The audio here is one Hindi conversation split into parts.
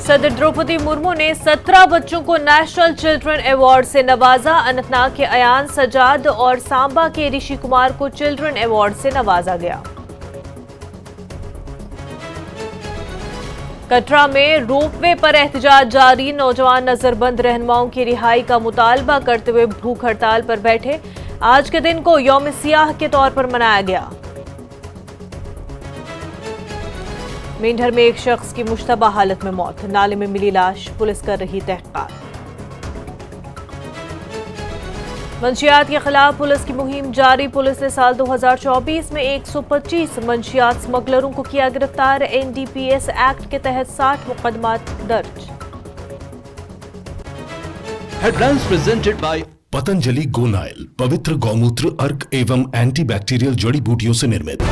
सदर द्रौपदी मुर्मू ने 17 बच्चों को नेशनल चिल्ड्रन अवार्ड से नवाजा। अनंतनाग के अयान सजाद और सांबा के ऋषि कुमार को चिल्ड्रन अवार्ड से नवाजा गया। कटरा में रोपवे पर एहतजाज जारी। नौजवान नजरबंद रहनुमाओं की रिहाई का मुतालबा करते हुए भूख हड़ताल पर बैठे। आज के दिन को यौम सियाह के तौर पर मनाया गया। मेंढर में एक शख्स की मुश्तबा हालत में मौत, नाले में मिली लाश, पुलिस कर रही तहकीकात। मंशियात के खिलाफ पुलिस की मुहिम जारी। पुलिस ने साल 2024 में 125 मंशियात स्मगलरों को किया गिरफ्तार। एनडीपीएस एक्ट के तहत 60 मुकदमात दर्ज। Headlines presented by Patanjali Gonyle, पवित्र गौमूत्र, अर्क एवं एंटीबैक्टीरियल जड़ी बूटियों से निर्मित।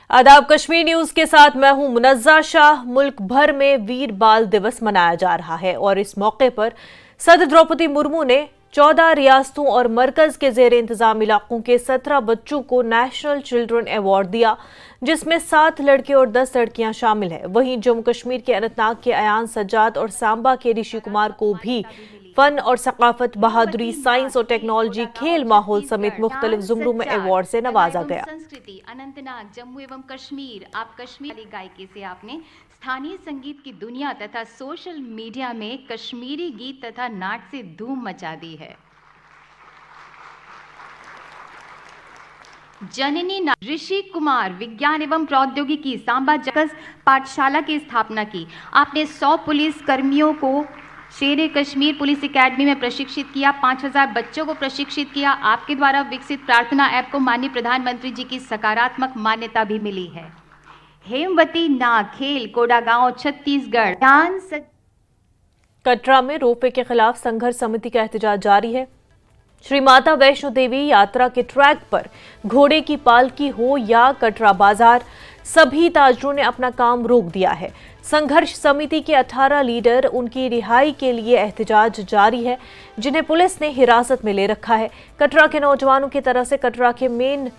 आदाब, कश्मीर न्यूज के साथ मैं हूं मुनज़्ज़ा शाह। मुल्क भर में वीर बाल दिवस मनाया जा रहा है और इस मौके पर सदर द्रौपदी मुर्मू ने 14 रियासतों और मरकज के जेर इंतजाम इलाकों के 17 बच्चों को नेशनल चिल्ड्रन अवार्ड दिया, जिसमें 7 लड़के और 10 लड़कियां शामिल हैं। वहीं जम्मू कश्मीर के अनंतनाग के अयान सज्जाद और सांबा के ऋषि कुमार को भी फन और सकाफत, बहादुरी, साइंस और टेक्नोलॉजी, खेल, माहौल समेत मुख्तलिफ जुमरों में अवार्ड से नवाजा गया। संस्कृति अनंतनाग जम्मू एवं कश्मीर। आप कश्मीरी गायकी से आपने स्थानीय संगीत की दुनिया तथा सोशल मीडिया में कश्मीरी गीत तथा नाट से धूम मचा दी है। जननी ऋषि कुमार विज्ञान एवं प्रौद्योगिकी सांबा जकस पाठशाला की स्थापना की। आपने 100 पुलिस कर्मियों को शेर कश्मीर पुलिस एकेडमी में प्रशिक्षित किया। 5000 बच्चों को प्रशिक्षित किया। आपके द्वारा विकसित प्रार्थना ऐप को माननीय प्रधानमंत्री जी की सकारात्मक मान्यता भी मिली है। हेमवती नाग खेल कोडागांव छत्तीसगढ़। कटरा में रोपवे के खिलाफ संघर्ष समिति का एहतजाज जारी है। श्री माता वैष्णो देवी यात्रा के ट्रैक पर घोड़े की पालकी हो या कटरा बाजार, सभी ताजरों ने अपना काम रोक दिया है। संघर्ष समिति के 18 लीडर उनकी रिहाई के लिए एहतजाज जारी है, जिन्हें पुलिस ने हिरासत में ले रखा है। कटरा के नौजवानों की तरफ से कटरा के मेन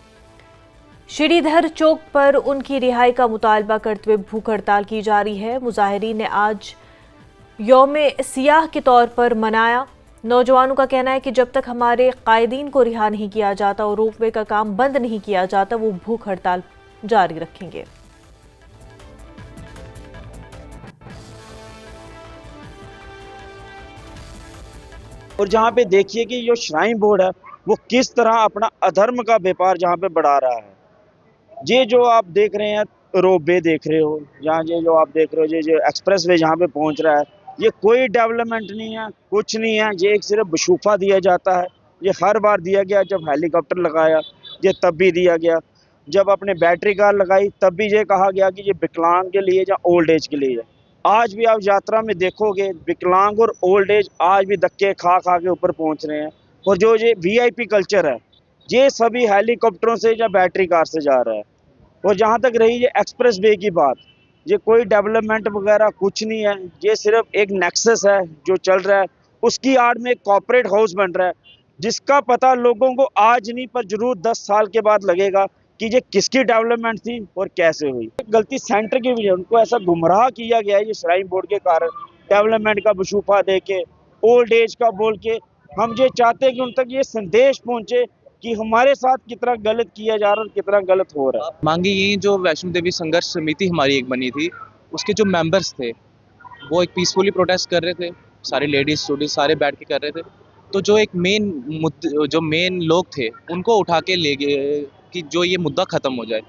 श्रीधर चौक पर उनकी रिहाई का मुतालबा करते हुए भूख हड़ताल की जा रही है। मुजाहिरीन ने आज यौम सियाह के तौर पर मनाया। नौजवानों का कहना है कि जब तक हमारे कायदीन को रिहा नहीं किया जाता और रोपवे का काम बंद नहीं किया जाता, वो भूख हड़ताल जारी रखेंगे। और जहाँ पे देखिए कि जो श्राइन बोर्ड है वो किस तरह अपना अधर्म का व्यापार जहाँ पे बढ़ा रहा है। ये जो आप देख रहे हैं, रोपवे देख रहे हो, यहाँ ये जो आप देख रहे हो, ये जो एक्सप्रेस वे जहाँ पे पहुँच रहा है, ये कोई डेवलपमेंट नहीं है, कुछ नहीं है। ये एक सिर्फ बशूफा दिया जाता है। ये हर बार दिया गया, जब हेलीकॉप्टर लगाया ये तब भी दिया गया, जब अपने बैटरी कार लगाई तब भी ये कहा गया कि ये विकलांग के लिए या ओल्ड एज के लिए है। आज भी आप यात्रा में देखोगे विकलांग और ओल्ड एज आज भी धक्के खा खा के ऊपर पहुंच रहे हैं। और जो ये वीआईपी कल्चर है ये सभी हेलीकॉप्टरों से या बैटरी कार से जा रहा है। और जहां तक रही ये एक्सप्रेस वे की बात, ये कोई डेवलपमेंट वगैरह कुछ नहीं है। ये सिर्फ एक नेक्सस है जो चल रहा है। उसकी आड़ में एक कॉर्पोरेट हाउस बन रहा है, जिसका पता लोगों को आज नहीं पर जरूर 10 साल के बाद लगेगा कि ये किसकी डेवलपमेंट थी और कैसे हुई। गलती सेंटर की भी है, उनको ऐसा गुमराह किया गया है ये श्राइन बोर्ड के कारण, डेवलपमेंट का बशूफा दे के, ओल्ड एज का बोल के। हम ये चाहते हैं कि उन तक ये संदेश पहुंचे कि हमारे साथ कितना गलत किया जा रहा है और कितना गलत हो रहा है। मांगी ये जो वैष्णो देवी संघर्ष समिति हमारी एक बनी थी, उसके जो मेंबर्स थे वो एक पीसफुली प्रोटेस्ट कर रहे थे, सारे लेडीज स्टूडेंट सारे बैठ के कर रहे थे। तो जो एक मेन लोग थे उनको उठा के ले गए कि जो ये मुद्दा ख़त्म हो जाए।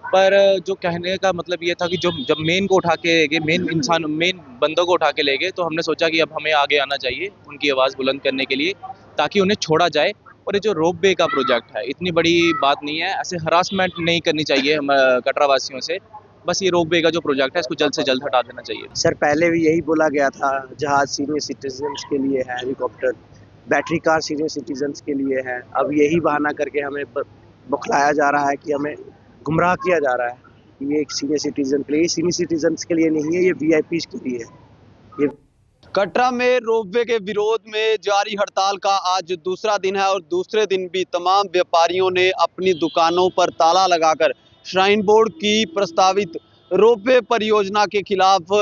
पर जो कहने का मतलब ये था कि जब मेन को उठा के गए, मेन बंदों को उठा के ले गए, तो हमने सोचा कि अब हमें आगे आना चाहिए उनकी आवाज़ बुलंद करने के लिए, ताकि उन्हें छोड़ा जाए। और ये जो रोपवे का प्रोजेक्ट है इतनी बड़ी बात नहीं है, ऐसे हरासमेंट नहीं करनी चाहिए हम कटरा वासियों से। बस ये रोपवे का जो प्रोजेक्ट है इसको जल्द से जल्द हटा देना चाहिए। सर पहले भी यही बोला गया था, जहाज सीनियर सिटीजन्स के लिए है, helicopter battery car senior citizens के लिए है। अब यही बहाना करके हमें बखलाया जा रहा है कि हमें गुमराह किया जा रहा है कि ये एक सीनियर सिटीजन के लिए, सीनियर सिटीजन्स के लिए नहीं है, ये वीआईपीज़ के लिए है। ये कटरा में रोपवे के विरोध में जारी हड़ताल का आज दूसरा दिन है और दूसरे दिन भी तमाम व्यापारियों ने अपनी दुकानों पर ताला लगाकर श्राइन बोर्ड की प्रस्तावित रोपवे परियोजना के खिलाफ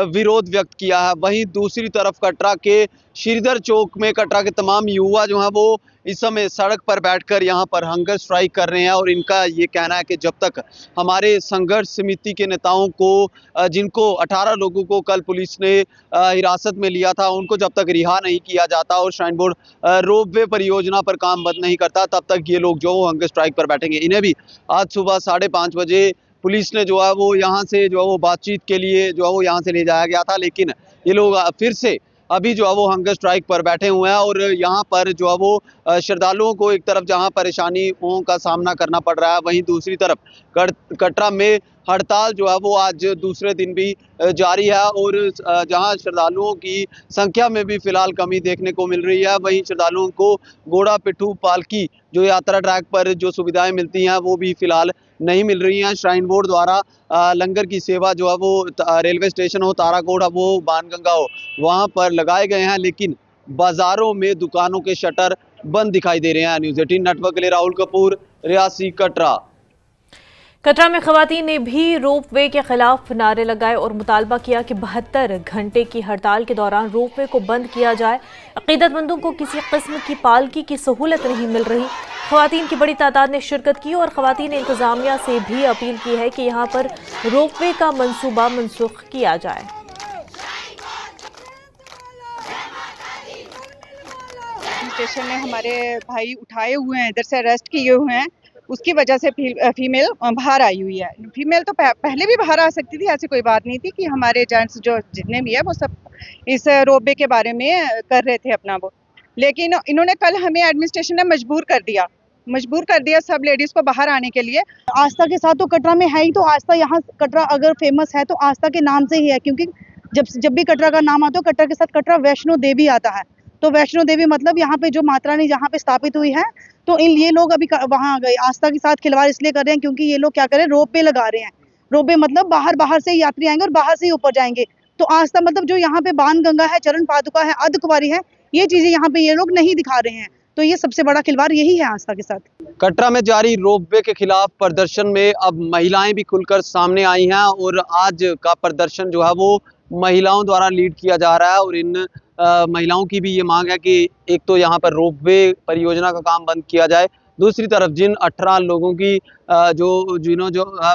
विरोध व्यक्त किया है। वहीं दूसरी तरफ कटरा के श्रीधर चौक में कटरा के तमाम युवा जो हैं वो इस समय सड़क पर बैठकर यहां पर हंगर स्ट्राइक कर रहे हैं और इनका ये कहना है कि जब तक हमारे संघर्ष समिति के नेताओं को जिनको 18 लोगों को कल पुलिस ने हिरासत में लिया था उनको जब तक रिहा नहीं किया जाता और श्राइन बोर्ड रोपवे परियोजना पर काम बंद नहीं करता तब तक ये लोग जो हंगर स्ट्राइक पर बैठेंगे। इन्हें भी आज सुबह 5:30 बजे पुलिस ने जो है वो यहाँ से जो है वो बातचीत के लिए जो है वो यहाँ से ले जाया गया था, लेकिन ये लोग फिर से अभी जो है वो हंगर स्ट्राइक पर बैठे हुए हैं और यहाँ पर जो है वो श्रद्धालुओं को एक तरफ जहाँ परेशानियों का सामना करना पड़ रहा है वहीं दूसरी तरफ कटरा में हड़ताल जो है वो आज दूसरे दिन भी जारी है और जहां श्रद्धालुओं की संख्या में भी फिलहाल कमी देखने को मिल रही है वहीं श्रद्धालुओं को घोड़ा पिट्ठू पालकी जो यात्रा ट्रैक पर जो सुविधाएं मिलती हैं वो भी फिलहाल नहीं मिल रही हैं। श्राइन बोर्ड द्वारा लंगर की सेवा जो है वो रेलवे स्टेशन हो, ताराकोट हो, बाणगंगा हो, वहां पर लगाए गए हैं, लेकिन बाजारों में दुकानों के शटर बंद दिखाई दे रहे हैं। न्यूज़ 18 नेटवर्क के लिए राहुल कपूर, रियासी, कटरा। कटरा में खवातीन ने भी रोपवे के खिलाफ नारे लगाए और मुतालबा किया कि 72 घंटे की हड़ताल के दौरान रोपवे को बंद किया जाए। अकीदतमंदों को किसी किस्म की पालकी की सहूलत नहीं मिल रही। खवातीन की बड़ी तादाद ने शिरकत की और खवातीन ने इंतजामिया से भी अपील की है कि यहाँ पर रोपवे का मंसूबा मनसूख किया जाए। स्टेशन में हमारे भाई उठाए हुए हैं, इधर से अरेस्ट किए हुए हैं, उसकी वजह से फीमेल बाहर आई हुई है। फीमेल तो पहले भी बाहर आ सकती थी, ऐसी कोई बात नहीं थी कि हमारे जेंट्स जो जितने भी है वो सब इस रोपवे के बारे में कर रहे थे अपना वो, लेकिन इन्होंने कल हमें एडमिनिस्ट्रेशन ने मजबूर कर दिया सब लेडीज को बाहर आने के लिए। आस्था के साथ तो कटरा में है ही, तो आस्था यहाँ कटरा अगर फेमस है तो आस्था के नाम से ही है, क्योंकि जब भी कटरा का नाम आता है कटरा के साथ कटरा वैष्णो देवी आता है, तो वैष्णो देवी मतलब यहाँ पे जो माता रानी जहाँ पे स्थापित हुई है, तो ये लोग अभी वहाँ गए। आस्था के साथ खिलवाड़ इसलिए कर रहे हैं क्योंकि ये लोग क्या कर रहे हैं, रोपवे लगा रहे हैं। रोपवे मतलब बाहर से ही यात्री आएंगे और बाहर से ही ऊपर जाएंगे। तो आस्था मतलब जो यहाँ पे बाणगंगा है, चरण पादुका है, अर्धकुंवारी है, ये चीजें यहाँ पे ये लोग नहीं दिखा रहे हैं। तो ये सबसे बड़ा खिलवाड़ यही है आस्था के साथ। कटरा में जारी रोपवे के खिलाफ प्रदर्शन में अब महिलाएं भी खुलकर सामने आई हैं और आज का प्रदर्शन जो है वो महिलाओं द्वारा लीड किया जा रहा है और इन महिलाओं की भी ये मांग है कि एक तो यहाँ पर रोपवे परियोजना का काम बंद किया जाए, दूसरी तरफ जिन 18 लोगों की जो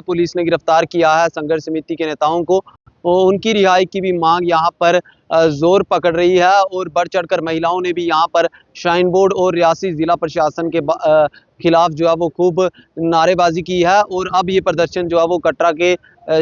पुलिस ने गिरफ्तार किया है संघर्ष समिति के नेताओं को, उनकी रिहाई की भी मांग यहाँ पर जोर पकड़ रही है और बढ़ चढ़कर महिलाओं ने भी यहाँ पर श्राइन बोर्ड और रियासी जिला प्रशासन के खिलाफ जो है वो खूब नारेबाजी की है और अब ये प्रदर्शन जो है वो कटरा के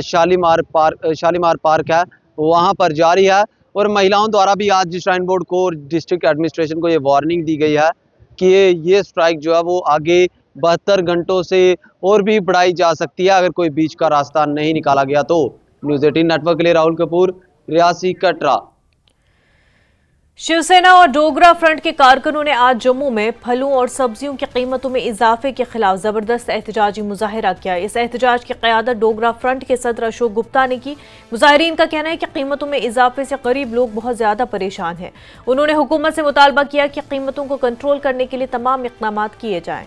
शालीमार पार्क है वहाँ पर जारी है और महिलाओं द्वारा भी आज श्राइन बोर्ड को और डिस्ट्रिक्ट एडमिनिस्ट्रेशन को ये वार्निंग दी गई है कि ये स्ट्राइक जो है वो आगे 72 घंटों से और भी बढ़ाई जा सकती है अगर कोई बीच का रास्ता नहीं निकाला गया तो। न्यूज़ 18 नेटवर्क के लिए राहुल कपूर, रियासी, कटरा। शिवसेना और डोगरा फ्रंट के कारकुनों ने आज जम्मू में फलों और सब्जियों की कीमतों में इजाफे के खिलाफ जबरदस्त एहतजाजी मुजाहिरा किया। इस एहतजाज की क़यादत डोगरा फ्रंट के सदर अशोक गुप्ता ने की। मुजाहिरीन का कहना है कि कीमतों में इजाफे से गरीब लोग बहुत ज्यादा परेशान हैं। उन्होंने हुकूमत से मुतालबा किया कि कीमतों को कंट्रोल करने के लिए तमाम इक़दाम किए जाएं।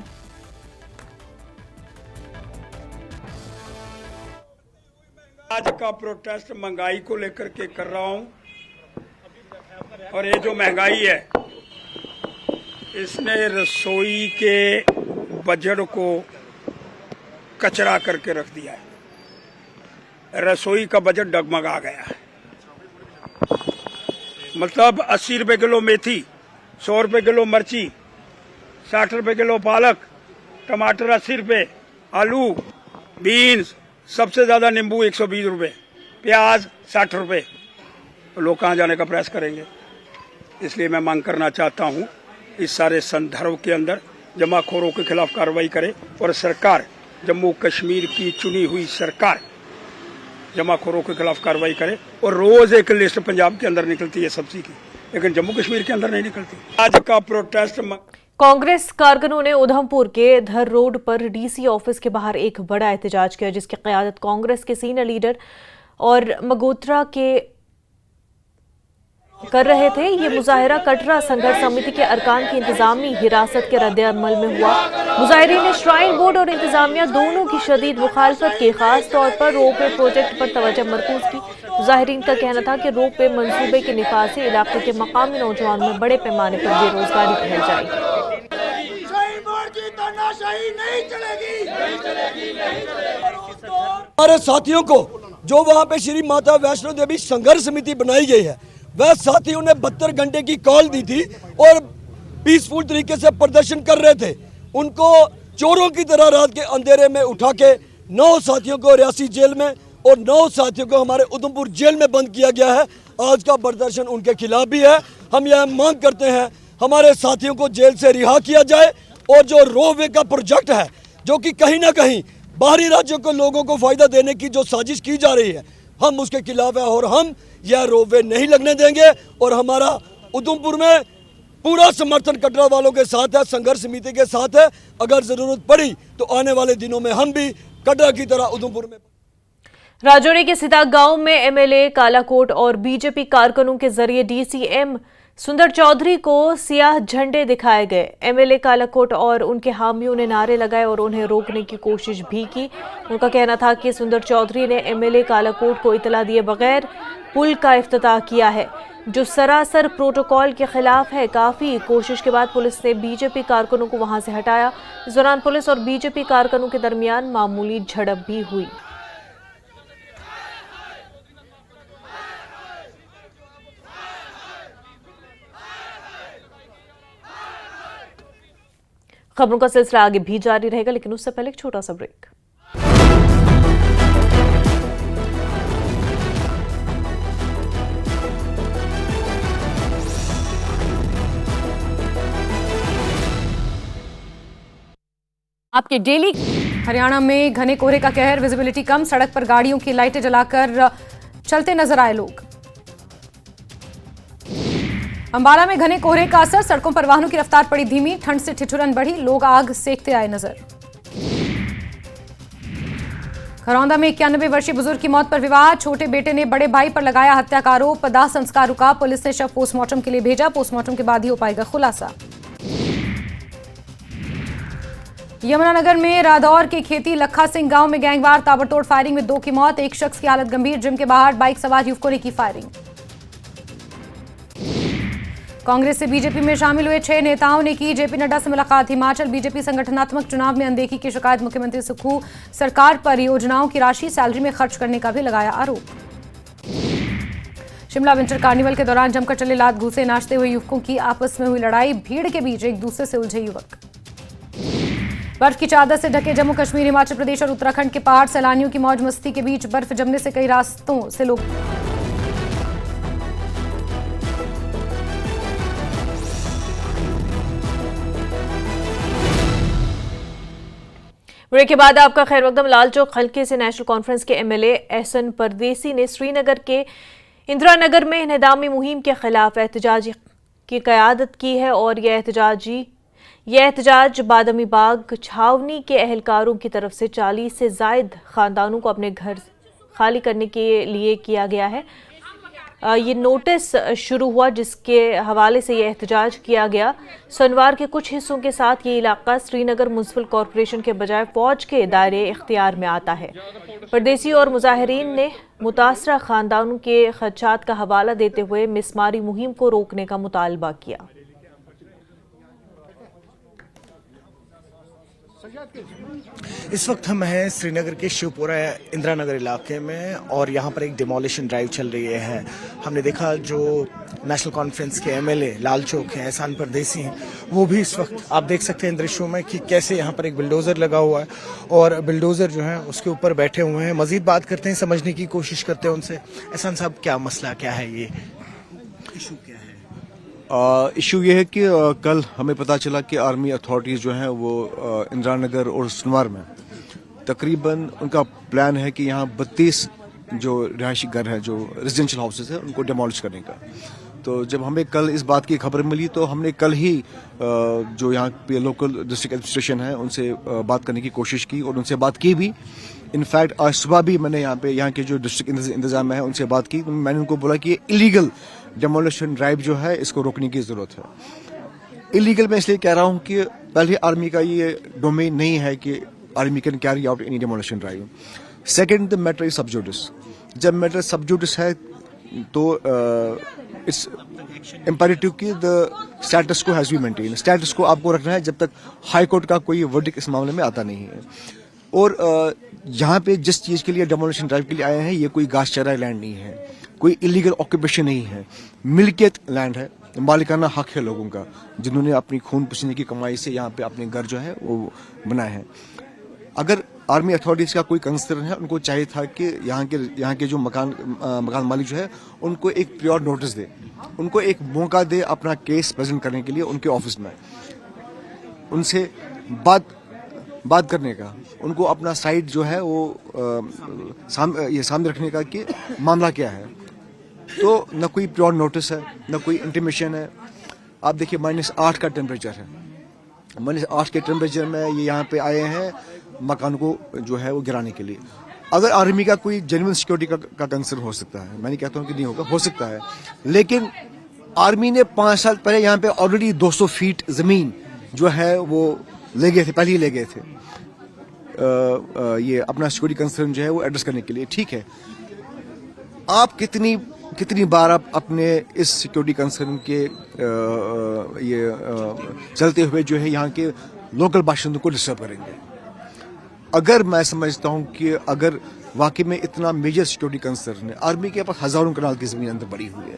आज का प्रोटेस्ट महंगाई को लेकर के कर रहा हूं और ये जो महंगाई है इसने रसोई के बजट को कचरा करके रख दिया है। रसोई का बजट डगमगा गया है। मतलब 80 रुपए किलो मेथी, 100 रुपए किलो मिर्ची, 60 रुपए किलो पालक, टमाटर 80 रुपए, आलू, बीन्स, सबसे ज्यादा नींबू 120 रुपए, प्याज 60 रुपए। तो लोग कहाँ जाने का प्रयास करेंगे? इसलिए मैं मांग करना चाहता हूँ इस सारे संदर्भ के अंदर जमाखोरों के खिलाफ कार्रवाई करे और सरकार, जम्मू कश्मीर की चुनी हुई सरकार जमाखोरों के खिलाफ कार्रवाई करे। और रोज एक लिस्ट पंजाब के अंदर निकलती है सब्जी की, लेकिन जम्मू कश्मीर के अंदर नहीं निकलती। आज का प्रोटेस्ट कांग्रेस कारकुनों ने उधमपुर के धर रोड पर डीसी ऑफिस के बाहर एक बड़ा एहतजाज किया जिसकी क़यादत कांग्रेस के सीनियर लीडर और मगोत्रा के कर रहे थे। ये मुजाहिरा कटरा संघर्ष समिति के अरकान की इंतजामी हिरासत के रद्द-ए-अमल में हुआ। मुजाहिरीन ने श्राइन बोर्ड और इंतजामिया दोनों की शदीद मुखालफत की, खास तौर पर रोपवे प्रोजेक्ट पर तवज्जो मरकूज की। मुजाहिरीन का कहना था कि रोपवे मंसूबे के निफाज से इलाके के मकामी नौजवानों में बड़े पैमाने पर बेरोजगारी फैल जाएगी। हमारे साथियों को जो वहाँ पे श्री माता वैष्णो देवी संघर्ष समिति बनाई गई है, वह साथियों ने 72 घंटे की कॉल दी थी और पीसफुल तरीके से प्रदर्शन कर रहे थे। उनको चोरों की तरह रात के अंधेरे में उठा के 9 साथियों को रियासी जेल में और 9 साथियों को हमारे उधमपुर जेल में बंद किया गया है। आज का प्रदर्शन उनके खिलाफ भी है। हम यह मांग करते हैं हमारे साथियों को जेल से रिहा किया जाए और जो रोपवे का प्रोजेक्ट है, जो कि कहीं ना कहीं बाहरी राज्यों को लोगों को फायदा देने की जो साजिश की जा रही है, हम उसके खिलाफ है और हम यह रोपवे नहीं लगने देंगे। और हमारा उधमपुर में पूरा समर्थन कटरा वालों के साथ है, संघर्ष समिति के साथ है। अगर जरूरत पड़ी तो आने वाले दिनों में हम भी कटरा की तरह उधमपुर में। राजौरी के सिता गांव में एमएलए कालाकोट और बीजेपी कारकुनों के जरिए डीसीएम सुंदर चौधरी को सियाह झंडे दिखाए गए। एमएलए कालाकोट और उनके हामियों ने नारे लगाए और उन्हें रोकने की कोशिश भी की। उनका कहना था कि सुंदर चौधरी ने एमएलए कालाकोट को इतला दिए बगैर पुल का इफ्तिताह किया है, जो सरासर प्रोटोकॉल के खिलाफ है। काफी कोशिश के बाद पुलिस ने बीजेपी कारकुनों को वहां से हटाया। इस दौरान पुलिस और बीजेपी कारकुनों के दरमियान मामूली झड़प भी हुई। खबरों का सिलसिला आगे भी जारी रहेगा, लेकिन उससे पहले एक छोटा सा ब्रेक। आपके डेली हरियाणा में घने कोहरे का कहर, विजिबिलिटी कम, सड़क पर गाड़ियों की लाइटें जलाकर चलते नजर आए लोग। अंबाला में घने कोहरे का असर, सड़कों पर वाहनों की रफ्तार पड़ी धीमी, ठंड से ठिठुरन बढ़ी, लोग आग सेकते आए नजर। खरौंदा में 91 वर्षीय बुजुर्ग की मौत पर विवाद, छोटे बेटे ने बड़े भाई पर लगाया हत्या का आरोप, दाह संस्कार रुका, पुलिस ने शव पोस्टमार्टम के लिए भेजा, पोस्टमार्टम के बाद ही हो पाएगा खुलासा। यमुनानगर में रादौर के खेती लखा सिंह गांव में गैंगवार ताबड़तोड़ फायरिंग में 2 की मौत, एक शख्स की हालत गंभीर, जिम के बाहर बाइक सवार युवकों ने की फायरिंग। कांग्रेस से बीजेपी में शामिल हुए 6 नेताओं ने की जेपी नड्डा से मुलाकात, हिमाचल बीजेपी संगठनात्मक चुनाव में अनदेखी की शिकायत मुख्यमंत्री सुक्खू, सरकार पर योजनाओं की राशि सैलरी में खर्च करने का भी लगाया आरोप। शिमला विंटर कार्निवल के दौरान जमकर चले लात घूसे नाचते हुए युवकों की आपस में हुई लड़ाई, भीड़ के बीच एक दूसरे से उलझे युवक। बर्फ की चादर से ढके जम्मू कश्मीर, हिमाचल प्रदेश और उत्तराखंड के पहाड़, सैलानियों की मौज मस्ती के बीच बर्फ जमने से कई रास्तों से लोग ब्रेक के बाद आपका खैर मकदम। लाल चौक हल्के से नेशनल कॉन्फ्रेंस के एमएलए एहसन परदेसी ने श्रीनगर के इंदिरा नगर में इन्हदामी मुहिम के खिलाफ एहतजाज की क़यादत की है और यह एहतजाज बादमी बाग छावनी के एहलकारों की तरफ से 40 से ज़ायद ख़ानदानों को अपने घर खाली करने के लिए किया गया है। ये नोटिस शुरू हुआ जिसके हवाले से ये एहतजाज किया गया। सोनवार के कुछ हिस्सों के साथ ये इलाका श्रीनगर म्युनिसिपल कॉरपोरेशन के बजाय फ़ौज के दायरे इख्तियार में आता है। परदेसी और मुजाहिरीन ने मुतासरा ख़ानदानों के खदशात का हवाला देते हुए मिसमारी मुहिम को रोकने का मुतालबा किया। इस वक्त हम हैं श्रीनगर के शिवपुरा इंदिरा नगर इलाके में और यहाँ पर एक डिमोलिशन ड्राइव चल रही है। हमने देखा जो नेशनल कॉन्फ्रेंस के एमएलए लाल चौक हैं, एहसान परदेसी हैं, वो भी इस वक्त आप देख सकते हैं दृश्यों में कि कैसे यहाँ पर एक बिल्डोजर लगा हुआ है और बिल्डोजर जो है उसके ऊपर बैठे हुए हैं। मजीद बात करते हैं, समझने की कोशिश करते हैं उनसे। एहसान साहब, क्या मसला क्या है, ये इशू क्या है? इशू ये है कि कल हमें पता चला कि आर्मी अथॉरिटीज़ जो हैं वो इंदिरा नगर और सुनवार में तकरीबन उनका प्लान है कि यहाँ 32 जो रिहायशी घर है, जो रेजिडेंशियल हाउसेस है, उनको डिमोलिश करने का। तो जब हमें कल इस बात की खबर मिली तो हमने कल ही जो यहाँ पे लोकल डिस्ट्रिक्ट एडमिनिस्ट्रेशन है उनसे बात करने की कोशिश की और उनसे बात की भी। इनफैक्ट आज सुबह भी मैंने यहाँ के जो डिस्ट्रिक्ट इंतजाम है उनसे बात की। मैंने उनको बोला कि ये इलीगल डेमोलिशन ड्राइव जो है इसको रोकने की जरूरत है। इलीगल मैं इसलिए कह रहा हूं कि पहले आर्मी का ये डोमेन नहीं है कि army can carry out any demolition drive. Second, the matter is सब जुडिस। जब मैटर सब जुडिस है तो इट्स इम्पेरेटिव कि द स्टेटस को हैज बी मेंटेन। स्टेटस को आपको रखना है जब तक हाई कोर्ट का कोई वर्डिक्ट इस मामले में आता नहीं है। और यहाँ पे जिस चीज के लिए डेमोलिशन ड्राइव के लिए आए हैं ये कोई घास चरा लैंड नहीं है, कोई इलीगल ऑक्यूपेशन नहीं है, मिल्कियत लैंड है, मालिकाना हक है लोगों का जिन्होंने अपनी खून पसीने की कमाई से यहाँ पे अपने घर जो है वो बनाए हैं। अगर आर्मी अथॉरिटीज का कोई कंसर्न है, उनको चाहिए था कि यहाँ के जो मकान मालिक जो है उनको एक प्योर नोटिस दे, उनको एक मौका दे अपना केस प्रेजेंट करने के लिए उनके ऑफिस में, उनसे बात करने का, उनको अपना साइड जो है वो सामने रखने का कि मामला क्या है। तो न कोई प्योर नोटिस है, न कोई इंटीमेशन है। आप देखिए -8 का टेम्परेचर है, -8 के टेम्परेचर में ये यहाँ पे आए हैं मकान को जो है वो गिराने के लिए। अगर आर्मी का कोई जेन्युइन सिक्योरिटी का कंसर्न हो सकता है, मैं नहीं कहता हूँ कि नहीं होगा, हो सकता है, लेकिन आर्मी ने 5 साल पहले यहाँ पे ऑलरेडी 200 फीट जमीन जो है वो ले गए थे, पहले ही ले गए थे ये अपना सिक्योरिटी कंसर्न जो है वो एड्रेस करने के लिए। ठीक है, आप कितनी बार आप अपने इस सिक्योरिटी कंसर्न के चलते हुए जो है यहाँ के लोकल बाशिंदों को डिस्टर्ब करेंगे। अगर मैं समझता हूँ कि अगर वाकई में इतना मेजर सिक्योरिटी कंसर्न है, आर्मी के पास हजारों कनाल की जमीन अंदर पड़ी हुई है,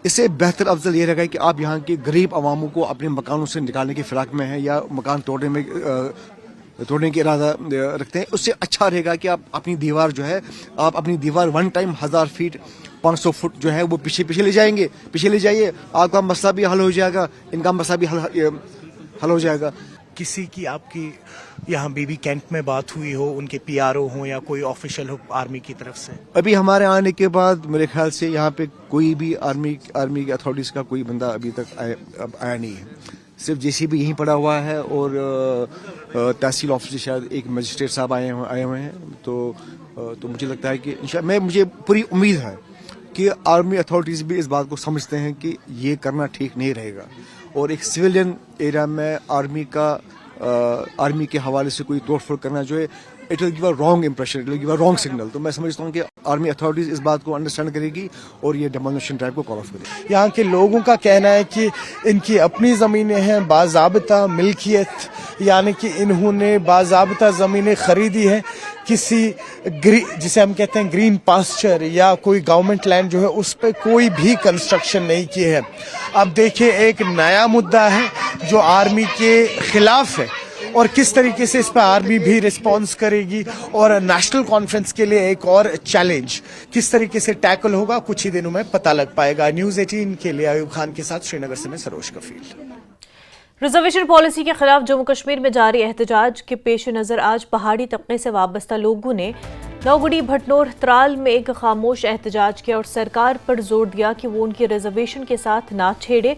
इससे बेहतर अफजल ये रहेगा कि आप यहाँ के गरीब आवामों को अपने मकानों से निकालने की फिराक में है या मकान तोड़ने की इरादा रखते हैं। उससे अच्छा रहेगा कि आप अपनी दीवार जो है, आप अपनी दीवार वन टाइम 1000 फीट 500 फुट जो है वो पीछे ले जाइए, आपका मसला भी हल हो जाएगा, इनका मसला भी हल हो जाएगा। किसी की आपकी यहाँ बीबी कैंप में बात हुई हो, उनके PRO हो या कोई ऑफिशियल हो आर्मी की तरफ से? अभी हमारे आने के बाद मेरे ख्याल से यहाँ पे कोई भी आर्मी की अथॉरिटीज का कोई बंदा अभी तक आया नहीं है। सिर्फ JCB यहीं पड़ा हुआ है और तहसील ऑफिस शायद एक मजिस्ट्रेट साहब आए हुए हैं। तो मुझे लगता है कि मुझे पूरी उम्मीद है कि आर्मी अथॉरिटीज भी इस बात को समझते हैं कि ये करना ठीक नहीं रहेगा और एक सिविलियन एरिया में आर्मी के हवाले से कोई तोड़फोड़ करना जो है it will give a wrong impression, it will give a wrong signal. तो मैं समझता हूँ कि आर्मी अथॉरिटीज इस बात को अंडरस्टैंड करेगी और ये डेमोलिशन ड्राइव को कॉल ऑफ करेगी। यहाँ के लोगों का कहना है कि इनकी अपनी ज़मीनें हैं, बाज़ाब्ता मिल्कियत, यानी कि इन्होंने बाज़ाब्ता ज़मीनें खरीदी हैं, किसी जिसे हम कहते हैं ग्रीन पास्चर या कोई गवर्नमेंट लैंड जो है उस पर कोई भी कंस्ट्रक्शन नहीं की है। अब देखिए एक नया मुद्दा है जो आर्मी के खिलाफ है और किस तरीके से इस पर आर्मी भी रिस्पॉन्स करेगी और नेशनल कॉन्फ्रेंस के लिए एक और चैलेंज किस तरीके से टैकल होगा, कुछ ही दिनों में पता लग पाएगा। न्यूज़ 18 के लिए अयूब खान के साथ श्रीनगर से मैं सरोज कफील। रिजर्वेशन पॉलिसी के खिलाफ जम्मू कश्मीर में जारी एहतजाज के पेश नजर आज पहाड़ी तबके से वाबस्ता लोगों ने नौगुड़ी, भटनोर, त्राल में एक खामोश एहतजाज किया और सरकार पर जोर दिया कि वो उनकी रिजर्वेशन के साथ ना छेड़े।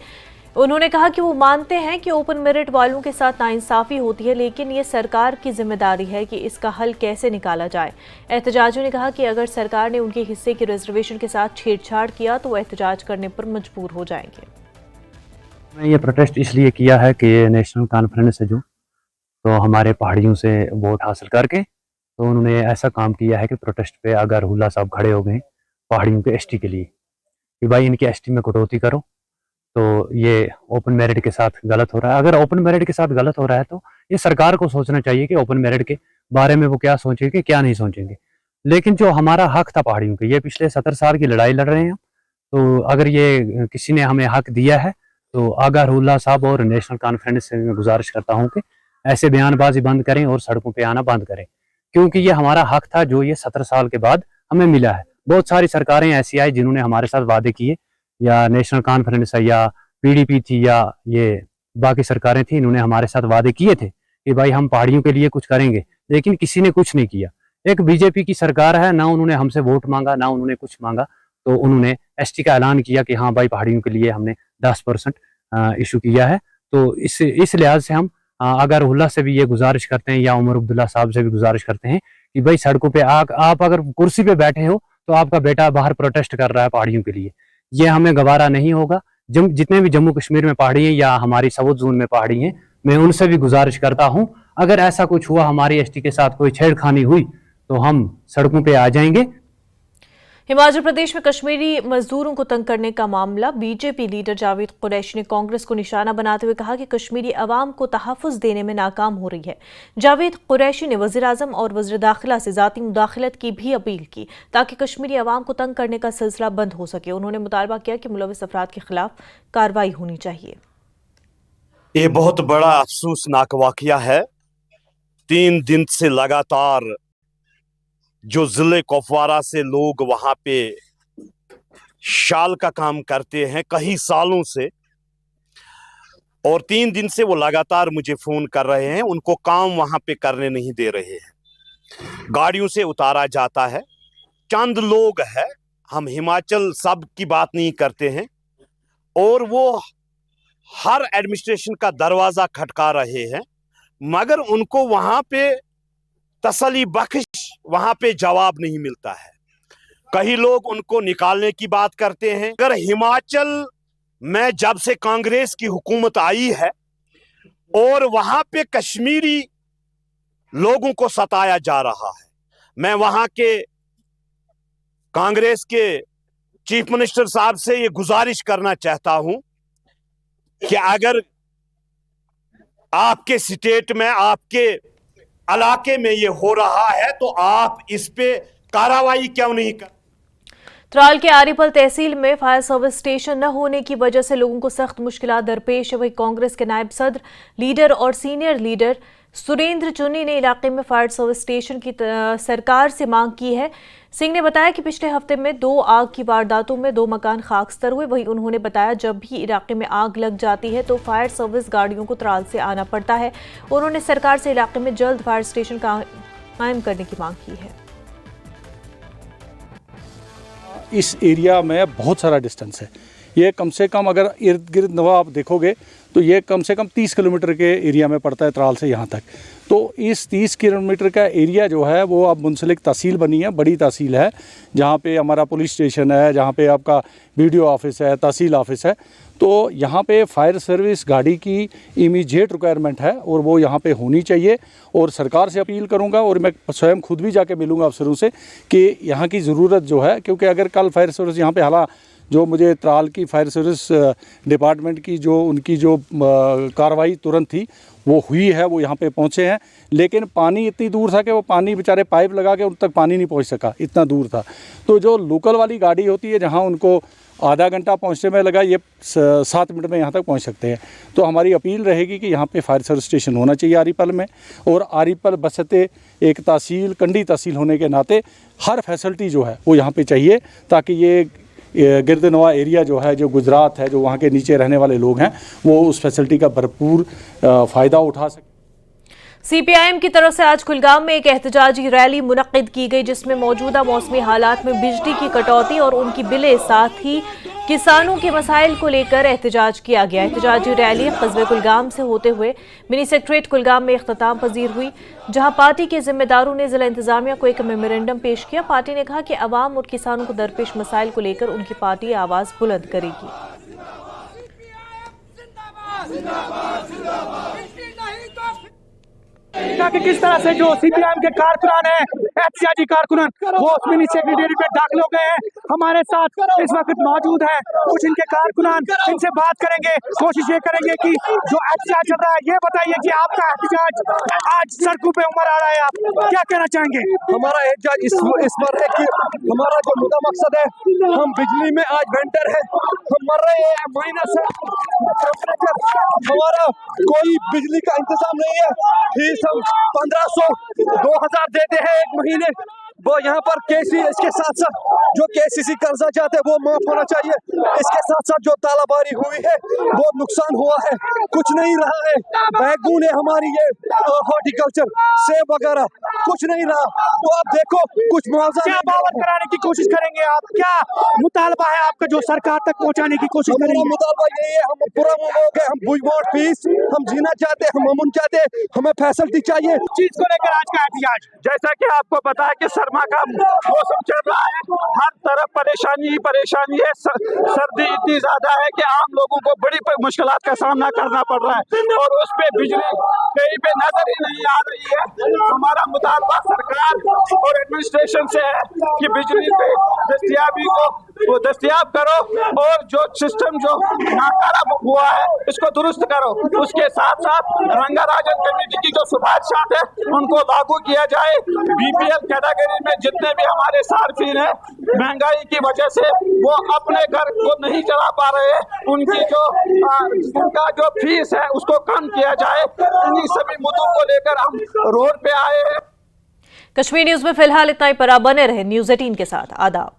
उन्होंने कहा कि वो मानते हैं कि ओपन मेरिट वालों के साथ नाइंसाफी होती है, लेकिन ये सरकार की जिम्मेदारी है कि इसका हल कैसे निकाला जाए। एहतजाजियों ने कहा कि अगर सरकार ने उनके हिस्से की रिजर्वेशन के साथ छेड़छाड़ किया तो वो एहतजाज करने पर मजबूर हो जाएंगे। मैं ये प्रोटेस्ट इसलिए किया है कि ये नेशनल कॉन्फ्रेंस है जो तो हमारे पहाड़ियों से वोट हासिल करके तो उन्होंने ऐसा काम किया है कि प्रोटेस्ट पे अगर हुल्ला साहब खड़े हो गए पहाड़ियों के ST के लिए कि भाई इनकी ST में कटौती करो, तो ये ओपन मेरिट के साथ गलत हो रहा है। अगर ओपन मेरिट के साथ गलत हो रहा है तो ये सरकार को सोचना चाहिए कि ओपन मेरिट के बारे में वो क्या सोचेंगे क्या नहीं सोचेंगे। लेकिन जो हमारा हक था पहाड़ियों के, ये पिछले 70 साल की लड़ाई लड़ रहे हैं, तो अगर ये किसी ने हमें हक दिया है तो आगार हुल्ला साहब और नेशनल कॉन्फ्रेंस से मैं गुजारिश करता हूँ कि ऐसे बयानबाजी बंद करें और सड़कों पे आना बंद करें, क्योंकि ये हमारा हक था जो ये 70 साल के बाद हमें मिला है। बहुत सारी सरकारें ऐसी आई जिन्होंने हमारे साथ वादे किए, या नेशनल कॉन्फ्रेंस है या PDP थी या ये बाकी सरकारें थी, इन्होंने हमारे साथ वादे किए थे कि भाई हम पहाड़ियों के लिए कुछ करेंगे, लेकिन किसी ने कुछ नहीं किया। एक BJP की सरकार है, ना उन्होंने हमसे वोट मांगा ना उन्होंने कुछ मांगा, तो उन्होंने ST का ऐलान किया कि हाँ भाई पहाड़ियों के लिए हमने 10% इशू किया है। तो इस लिहाज से हम अगर हुल्ला से भी ये गुजारिश करते हैं या उमर अब्दुल्ला साहब से भी गुजारिश करते हैं कि भाई सड़कों पे आप अगर कुर्सी पे बैठे हो तो आपका बेटा बाहर प्रोटेस्ट कर रहा है पहाड़ियों के लिए, ये हमें गवारा नहीं होगा। जितने भी जम्मू कश्मीर में पहाड़ी हैं या हमारी साउथ जोन में पहाड़ी हैं, मैं उनसे भी गुजारिश करता हूं, अगर ऐसा कुछ हुआ, हमारी एसटी के साथ कोई छेड़खानी हुई, तो हम सड़कों पे आ जाएंगे। हिमाचल प्रदेश में कश्मीरी मजदूरों को तंग करने का मामला, बीजेपी लीडर जावेद कुरैशी ने कांग्रेस को निशाना बनाते हुए कहा कि कश्मीरी अवाम को तहफ़्फ़ुज़ देने में नाकाम हो रही है। जावेद कुरैशी ने वज़ीर-ए-आज़म और वज़ीर दाखिला से ज़ाती मुदाखलत की भी अपील की ताकि कश्मीरी अवाम को तंग करने का सिलसिला बंद हो सके। उन्होंने मुतालबा किया कि मुलविस अफराद के खिलाफ कार्रवाई होनी चाहिए। ये बहुत बड़ा अफसोसनाक वाक़या है। 3 दिन से लगातार जो जिले कुपवारा से लोग वहां पे शाल का काम करते हैं कई सालों से, और 3 दिन से वो लगातार मुझे फोन कर रहे हैं, उनको काम वहां पे करने नहीं दे रहे हैं। गाड़ियों से उतारा जाता है। चंद लोग हैं, हम हिमाचल सब की बात नहीं करते हैं, और वो हर एडमिनिस्ट्रेशन का दरवाजा खटका रहे हैं, मगर उनको वहां पे तसल्ली बख्श वहां पे जवाब नहीं मिलता है। कई लोग उनको निकालने की बात करते हैं। अगर हिमाचल में जब से कांग्रेस की हुकूमत आई है और वहां पे कश्मीरी लोगों को सताया जा रहा है, मैं वहां के कांग्रेस के चीफ मिनिस्टर साहब से ये गुजारिश करना चाहता हूं कि अगर आपके स्टेट में, आपके इलाके में ये हो रहा है, तो आप इस पे कार्रवाई क्यों नहीं कर। त्राल के आरीपल तहसील में फायर सर्विस स्टेशन न होने की वजह से लोगों को सख्त मुश्किलात दरपेश है। वही कांग्रेस के नायब सदर लीडर और सीनियर लीडर सुरेंद्र चुन्नी ने इलाके में फायर सर्विस स्टेशन की सरकार से मांग की है। सिंह ने बताया कि पिछले हफ्ते में 2 आग की वारदातों में 2 मकान खाकस्तर हुए। वहीं उन्होंने बताया जब भी इलाके में आग लग जाती है तो फायर सर्विस गाड़ियों को त्राल से आना पड़ता है। उन्होंने सरकार से इलाके में जल्द फायर स्टेशन कायम करने की मांग की है। इस एरिया में बहुत सारा डिस्टेंस है। ये कम से कम अगर इर्द गिर्द नवा आप देखोगे तो ये कम से कम 30 किलोमीटर के एरिया में पड़ता है त्राल से यहाँ तक। तो इस 30 किलोमीटर का एरिया जो है वो अब मुंसलिक तहसील बनी है, बड़ी तहसील है, जहाँ पे हमारा पुलिस स्टेशन है, जहाँ पे आपका बीडीओ ऑफिस है, तहसील ऑफिस है। तो यहाँ पे फायर सर्विस गाड़ी की इमीडिएट रिक्वायरमेंट है और वो यहाँ पे होनी चाहिए। और सरकार से अपील करूँगा और मैं स्वयं खुद भी जाके मिलूँगा अफसरों से कि यहाँ की ज़रूरत जो है, क्योंकि अगर कल फायर सर्विस यहाँ पे हाला जो मुझे त्राल की फायर सर्विस डिपार्टमेंट की जो उनकी जो कार्रवाई तुरंत थी वो हुई है, वो यहाँ पे पहुँचे हैं, लेकिन पानी इतनी दूर था कि वो पानी बेचारे पाइप लगा के उन तक पानी नहीं पहुँच सका, इतना दूर था। तो जो लोकल वाली गाड़ी होती है जहाँ उनको आधा घंटा पहुँचने में लगा, ये 7 मिनट में यहाँ तक पहुँच सकते हैं। तो हमारी अपील रहेगी कि यहाँ पे फायर सर्विस स्टेशन होना चाहिए आरीपल में, और आरीपल बसते एक तहसील, कंडी तहसील होने के नाते हर फैसिलिटी जो है वो यहाँ पे चाहिए, ताकि ये गिरदनवा एरिया जो है, जो गुजरात है, जो वहाँ के नीचे रहने वाले लोग हैं, वो उस फैसिलिटी का भरपूर फ़ायदा उठा सकें। सीपीआईएम की तरफ से आज कुलगाम में एक एहतजाजी रैली मुनक्किद की गई, जिसमें मौजूदा मौसमी हालात में बिजली की कटौती और उनकी बिलें, साथ ही किसानों के मसाइल को लेकर एहतजाज किया गया। एहतजाजी रैली कस्बे कुलगाम से होते हुए मिनी सेक्रेटरीट कुलगाम में इख्तिताम पजीर हुई, जहां पार्टी के जिम्मेदारों ने जिला इंतजामिया को एक मेमोरेंडम पेश किया। पार्टी ने कहा कि अवाम और किसानों को दरपेश मसाइल को लेकर उनकी पार्टी आवाज बुलंद करेगी। कि किस तरह से जो सीपीआईएम के कारकुनान है, एहतजाजी कारकुनान, वो मिनी सेक्रेटरी पे दाखिल हो गए हैं। हमारे साथ इस वक्त मौजूद हैं कुछ इनके कारकुनान, इनसे बात करेंगे, कोशिश ये करेंगे कि जो एहतजाज चल रहा है, ये बताइए कि आपका एहतजाज आज सड़कों पे उमड़ आ रहा है, आप क्या कहना चाहेंगे? हमारा एहतजाज इस पर है कि हमारा जो मुद्दा मकसद है, हम बिजली में आज वेंटर है, हम मर रहे हैं माइनस है, हमारा कोई बिजली का इंतजाम नहीं है, फीस हम 1500 2000 देते हैं एक महीने। वो यहाँ पर केसी, इसके साथ साथ जो केसीसी कर्जा चाहते हैं वो माफ होना चाहिए। इसके साथ साथ जो तालाबारी हुई है वो नुकसान हुआ है, कुछ नहीं रहा है। बैगून है हमारी, ये हॉर्टिकल्चर, सेब वगैरह कुछ नहीं रहा। तो आप देखो कुछ मुआवजा क्या बावत कराने की कोशिश करेंगे आप? क्या मुतालबा है आपका जो सरकार तक पहुँचाने की कोशिश करेंगे? मुतालबा यही है, हम पूरा लोग हैं, हम वी वांट पीस, हम जीना चाहते हैं, हम अमन चाहते हैं, हमें फैसिलिटी चाहिए। चीज को लेकर आज का एहतिजाज, जैसा कि आपको पता है कि सरमा का मौसम चल रहा है, हर तरफ परेशानी ही परेशानी है। सर्दी इतनी ज्यादा है कि आम लोगों को बड़ी मुश्किलात का सामना करना पड़ रहा है और उस पे बिजली कहीं पे नजर ही नहीं आ रही है। हमारा मुतालबा सरकार और एडमिनिस्ट्रेशन से है कि बिजली पे दस्तियाबी को वो दस्तियाब करो और जो सिस्टम जो नाकारा हुआ है इसको दुरुस्त करो। उसके साथ साथ रंगाराजन कमेटी की जो सिफारिशात है उनको लागू किया जाए। बीपीएल कैटेगरी में जितने भी हमारे सार्फिन है महंगाई की वजह से वो अपने घर को नहीं चला पा रहे हैं, उनकी जो उनका जो फीस है उसको कम किया जाए। इन्हीं सभी मुद्दों को लेकर हम रोड पे आए हैं। कश्मीर न्यूज में फिलहाल इतना ही, पर आप बने रहे न्यूज़ 18 के साथ। आदाब।